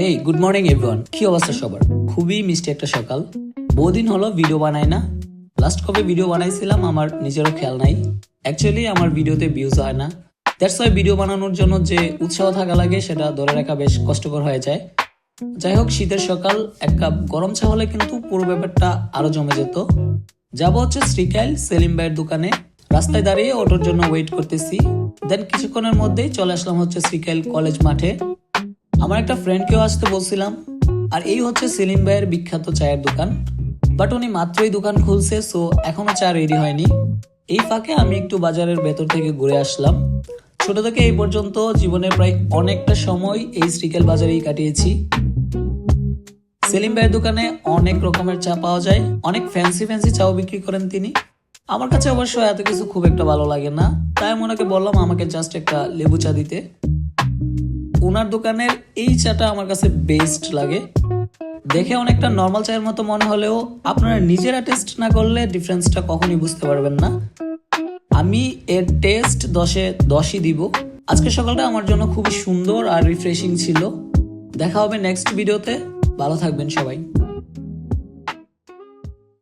Hey good morning everyone, কি অবস্থা সবার? খুবই মিষ্টি একটা সকাল। বহুদিন হলো ভিডিও বানাই না। লাস্ট কবে ভিডিও বানাইছিলাম আমার নিজেরও খেয়াল নাই। অ্যাকচুয়ালি আমার ভিডিওতে ভিউজ হয় না, দ্যাটস ওয়াই ভিডিও বানানোর জন্য যে উৎসাহ থাকা লাগে সেটা ধরে রাখা বেশ কষ্টকর হয়ে যায়। যাই হোক, শীতের সকাল, এক কাপ গরম চা হলে কিন্তু পুরো ব্যাপারটা আরো জমে যেত। যাবো হচ্ছে শ্রীকাইল সেলিম ভাইয়ের দোকানে। রাস্তায় দাঁড়িয়ে অটোর জন্য ওয়েট করতেছি। দেন কিছুক্ষণের মধ্যেই চলে আসলাম হচ্ছে শ্রীকাইল কলেজ মাঠে। আমার একটা ফ্রেন্ডকেও আসতে বলছিলাম। আর এই হচ্ছে সেলিম ভাইয়ের বিখ্যাত চায়ের দোকান। বাট উনি মাত্রই দোকান খুলছে, সো এখনো চা রেডি হয়নি। এই ফাঁকে আমি একটু বাজারের ভেতর থেকে ঘুরে আসলাম। ছোট থেকে এই পর্যন্ত জীবনের প্রায় অনেকটা সময় এই শ্রীকাইল বাজারেই কাটিয়েছি। সেলিম ভাইয়ের দোকানে অনেক রকমের চা পাওয়া যায়, অনেক ফ্যান্সি ফ্যান্সি চাও বিক্রি করেন তিনি। আমার কাছে অবশ্য এত কিছু খুব একটা ভালো লাগে না, তাই আমি ওনাকে বললাম আমাকে জাস্ট একটা লেবু চা দিতে। ওনার দোকানের এই চাটা আমার কাছে বেস্ট লাগে। দেখে অনেকটা নর্মাল চায়ের মতো মনে হলেও আপনারা নিজেরা টেস্ট না করলে ডিফারেন্সটা কখনই বুঝতে পারবেন না। আমি এর টেস্ট 10-এ 10ই দিব। আজকে সকালটা আমার জন্য খুবই সুন্দর আর রিফ্রেশিং ছিল। দেখা হবে নেক্সট ভিডিওতে। ভালো থাকবেন সবাই।